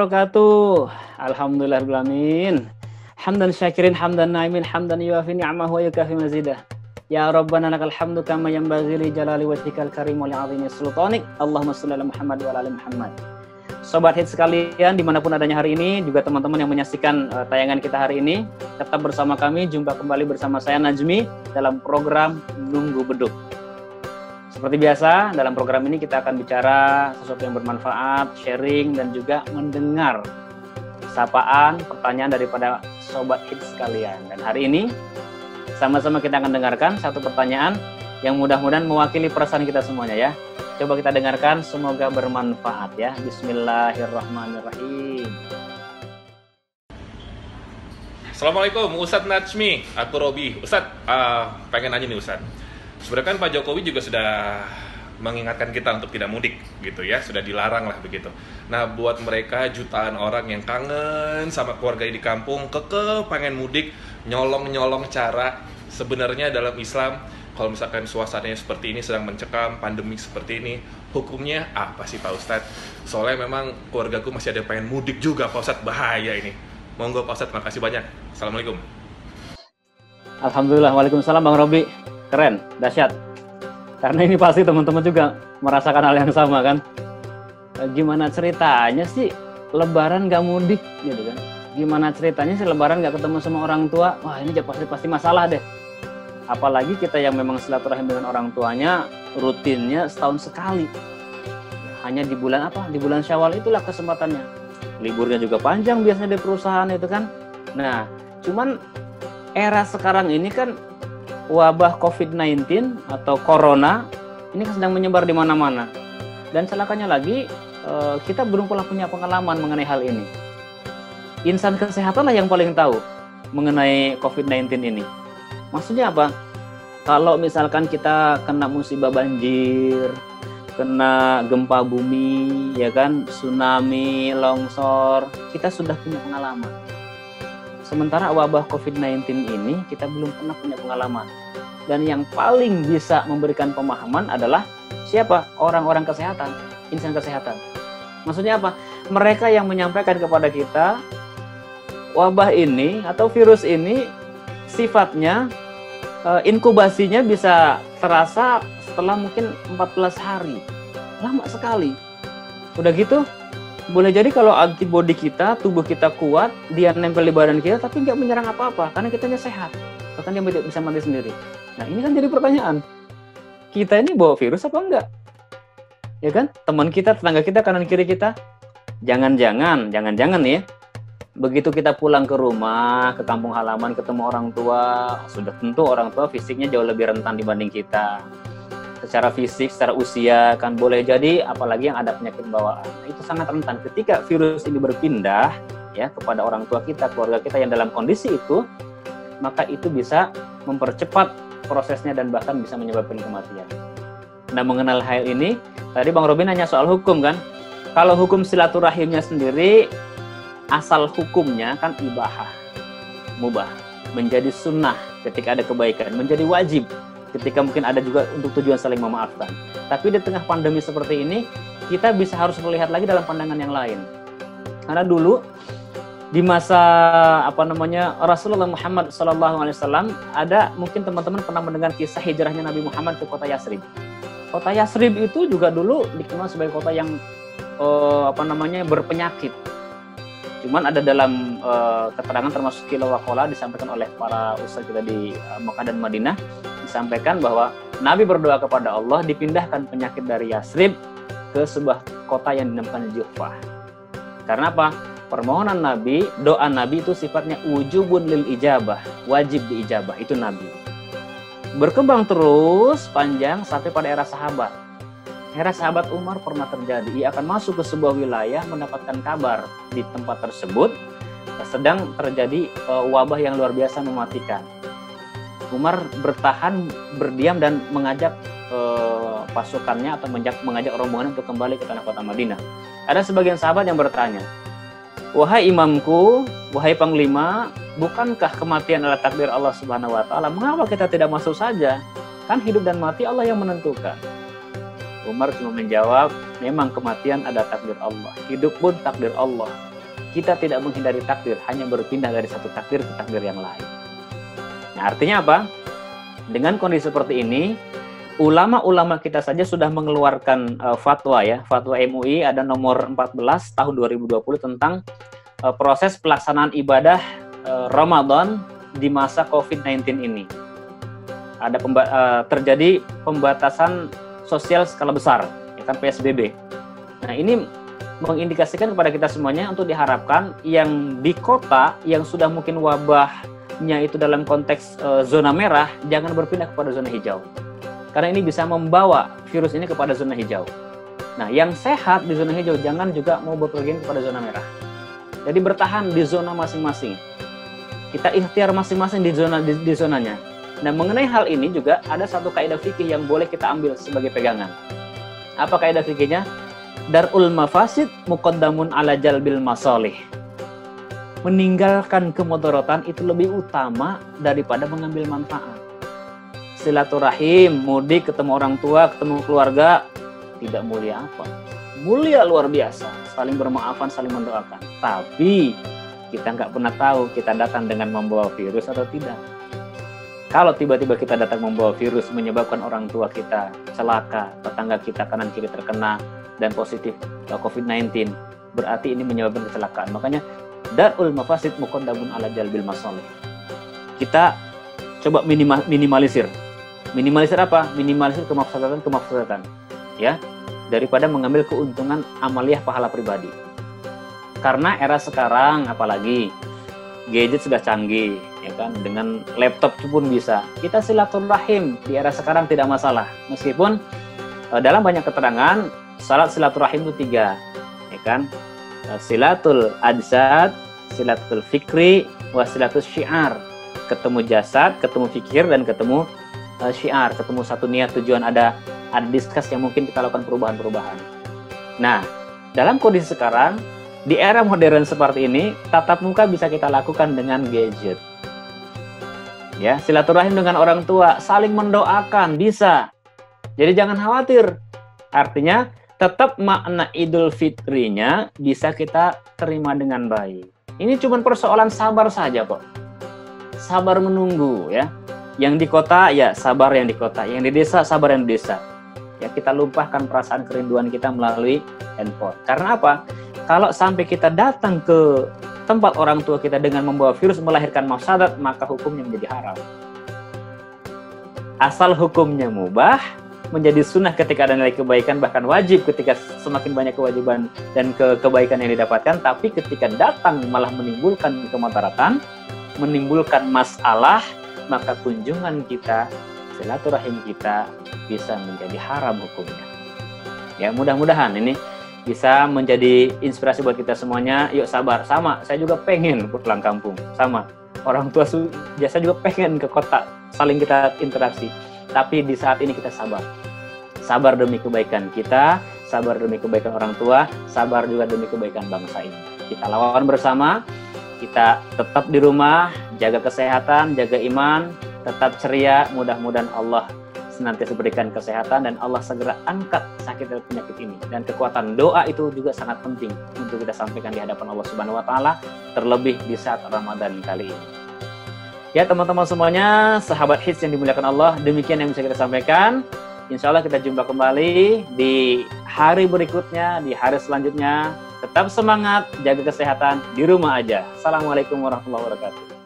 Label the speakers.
Speaker 1: wabarakatuh. Alhamdulillahirrahmanirrahim. Hamdan syakirin, hamdan naimin, hamdan yuafi ni'amahu wa yukafi mazidah. Ya Rabbana lakal hamdu kama yanbaghi li jalali wajhikal karim wa li'azimi sultanik. Allahumma shalli ala Muhammad wa ala ali Muhammad. Sobat hits sekalian, dimanapun adanya hari ini, juga teman-teman yang menyaksikan tayangan kita hari ini, tetap bersama kami, jumpa kembali bersama saya Najmi dalam program Nunggu Beduk. Seperti biasa, dalam program ini kita akan bicara sesuatu yang bermanfaat, sharing, dan juga mendengar sapaan, pertanyaan daripada Sobat Hits sekalian. Dan hari ini, sama-sama kita akan dengarkan satu pertanyaan yang mudah-mudahan mewakili perasaan kita semuanya ya. Coba kita dengarkan, semoga bermanfaat ya. Bismillahirrahmanirrahim.
Speaker 2: Assalamualaikum Ustadz Najmi, aku Robi. Ustadz, pengen nanya nih Ustadz. Sebenarnya kan Pak Jokowi juga sudah mengingatkan kita untuk tidak mudik gitu ya, sudah dilarang lah begitu. Nah buat mereka jutaan orang yang kangen sama keluarga di kampung, pengen mudik, nyolong cara. Sebenarnya dalam Islam, kalau misalkan suasananya seperti ini, sedang mencekam, pandemi seperti ini, hukumnya apa sih Pak Ustadz? Soalnya memang keluargaku masih ada yang pengen mudik juga Pak Ustadz, bahaya ini. Monggo Pak Ustadz, makasih banyak. Assalamualaikum.
Speaker 1: Alhamdulillah, waalaikumsalam Bang Robi. Keren, dahsyat. Karena ini pasti teman-teman juga merasakan hal yang sama kan. Gimana ceritanya sih Lebaran gak mudik gitu kan? Gimana ceritanya sih Lebaran gak ketemu sama orang tua? Wah ini pasti masalah deh. Apalagi kita yang memang silaturahim dengan orang tuanya rutinnya setahun sekali. Hanya di bulan apa? Di bulan Syawal itulah kesempatannya. Liburnya juga panjang biasanya di perusahaan itu kan. Nah, cuman era sekarang ini kan wabah COVID-19 atau Corona ini kan sedang menyebar di mana-mana. Dan celakanya lagi, kita belum pernah punya pengalaman mengenai hal ini. Insan kesehatan lah yang paling tahu mengenai COVID-19 ini. Maksudnya apa? Kalau misalkan kita kena musibah banjir, kena gempa bumi, ya kan, tsunami, longsor, kita sudah punya pengalaman. Sementara wabah COVID-19 ini kita belum pernah punya pengalaman. Dan yang paling bisa memberikan pemahaman adalah siapa? Orang-orang kesehatan, insan kesehatan. Maksudnya apa? Mereka yang menyampaikan kepada kita wabah ini atau virus ini sifatnya inkubasinya bisa terasa setelah mungkin 14 hari. Lama sekali. Udah gitu, boleh jadi kalau antibodi kita, tubuh kita kuat, dia nempel di badan kita, tapi nggak menyerang apa-apa, karena kitanya sehat. Bahkan dia bisa mati sendiri. Nah, ini kan jadi pertanyaan. Kita ini bawa virus apa enggak? Ya kan? Teman kita, tetangga kita, kanan kiri kita. Jangan-jangan nih ya. Begitu kita pulang ke rumah, ke kampung halaman, ketemu orang tua, sudah tentu orang tua fisiknya jauh lebih rentan dibanding kita. Secara fisik, secara usia, kan boleh jadi apalagi yang ada penyakit bawaan. Itu sangat rentan. Ketika virus ini berpindah ya kepada orang tua kita, keluarga kita yang dalam kondisi itu, maka itu bisa mempercepat prosesnya dan bahkan bisa menyebabkan kematian. Nah, mengenal hal ini, tadi Bang Robin nanya soal hukum kan. Kalau hukum silaturahimnya sendiri, asal hukumnya kan ibahah, mubah, menjadi sunnah ketika ada kebaikan, menjadi wajib ketika mungkin ada juga untuk tujuan saling memaafkan. Tapi di tengah pandemi seperti ini, kita bisa harus melihat lagi dalam pandangan yang lain. Karena dulu di masa Rasulullah Muhammad SAW ada, mungkin teman-teman pernah mendengar kisah hijrahnya Nabi Muhammad ke kota Yasrib. Kota Yasrib itu juga dulu dikenal sebagai kota yang berpenyakit. Cuman ada dalam keterangan termasuk Qila wa Qala disampaikan oleh para ustaz kita di Mekah dan Madinah, disampaikan bahwa Nabi berdoa kepada Allah dipindahkan penyakit dari Yasrib ke sebuah kota yang dinamakan Juhfah. Karena apa? Permohonan Nabi, doa Nabi itu sifatnya wujubun lil ijabah, wajib diijabah, itu Nabi. Berkembang terus panjang sampai pada era sahabat. Era sahabat Umar pernah terjadi, ia akan masuk ke sebuah wilayah mendapatkan kabar di tempat tersebut sedang terjadi wabah yang luar biasa mematikan. Umar bertahan, berdiam dan mengajak pasukannya atau mengajak rombongan untuk kembali ke tanah kota Madinah. Ada sebagian sahabat yang bertanya, "Wahai imamku, wahai panglima, bukankah kematian adalah takdir Allah Subhanahu wa taala? Mengapa kita tidak masuk saja? Kan hidup dan mati Allah yang menentukan." Umar cuma menjawab, memang kematian ada takdir Allah, hidup pun takdir Allah. kita tidak menghindari takdir, hanya berpindah dari satu takdir ke takdir yang lain. Nah, artinya apa? Dengan kondisi seperti ini, ulama-ulama kita saja sudah mengeluarkan fatwa ya, fatwa MUI ada nomor 14 tahun 2020 tentang proses pelaksanaan ibadah Ramadan di masa COVID-19 ini. Ada terjadi pembatasan sosial skala besar, ya kan, PSBB. Nah, ini mengindikasikan kepada kita semuanya untuk diharapkan yang di kota yang sudah mungkin wabahnya itu dalam konteks zona merah, jangan berpindah kepada zona hijau. Karena ini bisa membawa virus ini kepada zona hijau. Nah, yang sehat di zona hijau jangan juga mau berpergian kepada zona merah. Jadi bertahan di zona masing-masing. Kita ikhtiar masing-masing di zonanya. Nah, mengenai hal ini juga ada satu kaidah fikih yang boleh kita ambil sebagai pegangan. Apa kaidah fikihnya? Darul mafasid muqaddamun ala jalbil masalih. Meninggalkan kemudaratan itu lebih utama daripada mengambil manfaat. Silaturahim, mudik, ketemu orang tua, ketemu keluarga, tidak mulia apa? Mulia luar biasa, saling bermaafan, saling mendoakan. Tapi kita nggak pernah tahu kita datang dengan membawa virus atau tidak. Kalau tiba-tiba kita datang membawa virus menyebabkan orang tua kita celaka, tetangga kita kanan kiri terkena dan positif COVID-19, berarti ini menyebabkan kecelakaan. Makanya darul mafasid muqaddamun ala jalbil masalih. Kita coba minimalisir. Minimalisir apa? Minimalisir kemafsadatan, ya, daripada mengambil keuntungan amaliyah pahala pribadi. Karena era sekarang apalagi gadget sudah canggih, ya kan, dengan laptop pun bisa. Kita silaturahim di era sekarang tidak masalah. Meskipun dalam banyak keterangan salat silaturahim itu 3, ya kan? Silatul ajsad, silatul fikri, wasilatul syiar. Ketemu jasad, ketemu fikir, dan ketemu syiar, ketemu satu niat, tujuan, ada diskus yang mungkin kita lakukan perubahan-perubahan. Nah, dalam kondisi sekarang, di era modern seperti ini, tatap muka bisa kita lakukan dengan gadget. Ya, silaturahim dengan orang tua, saling mendoakan, bisa. Jadi jangan khawatir. Artinya, tetap makna Idul Fitrinya bisa kita terima dengan baik. Ini cuma persoalan sabar saja kok. Sabar menunggu, ya. Yang di kota, ya sabar yang di kota. Yang di desa, sabar yang di desa. Ya, kita lumpahkan perasaan kerinduan kita melalui handphone. Karena apa? Kalau sampai kita datang ke tempat orang tua kita dengan membawa virus melahirkan mafsadat, maka hukumnya menjadi haram. Asal hukumnya mubah, menjadi sunnah ketika ada nilai kebaikan, bahkan wajib ketika semakin banyak kewajiban dan kebaikan yang didapatkan. Tapi ketika datang malah menimbulkan kemudaratan, menimbulkan masalah, maka kunjungan kita, silaturahim kita bisa menjadi haram hukumnya. Ya, mudah-mudahan ini bisa menjadi inspirasi buat kita semuanya. Yuk sabar, sama saya juga pengen pulang kampung, sama orang tua biasa juga pengen ke kota, saling kita interaksi. Tapi di saat ini kita sabar. Sabar demi kebaikan kita, sabar demi kebaikan orang tua, sabar juga demi kebaikan bangsa ini. Kita lawan bersama, kita tetap di rumah, jaga kesehatan, jaga iman, tetap ceria. Mudah-mudahan Allah senantiasa berikan kesehatan dan Allah segera angkat sakit dan penyakit ini. Dan kekuatan doa itu juga sangat penting untuk kita sampaikan di hadapan Allah Subhanahu wa taala, terlebih di saat Ramadan kali ini. Ya teman-teman semuanya, sahabat hits yang dimuliakan Allah, demikian yang bisa kita sampaikan. Insya Allah kita jumpa kembali di hari berikutnya, di hari selanjutnya. Tetap semangat, jaga kesehatan, di rumah aja. Assalamualaikum warahmatullahi wabarakatuh.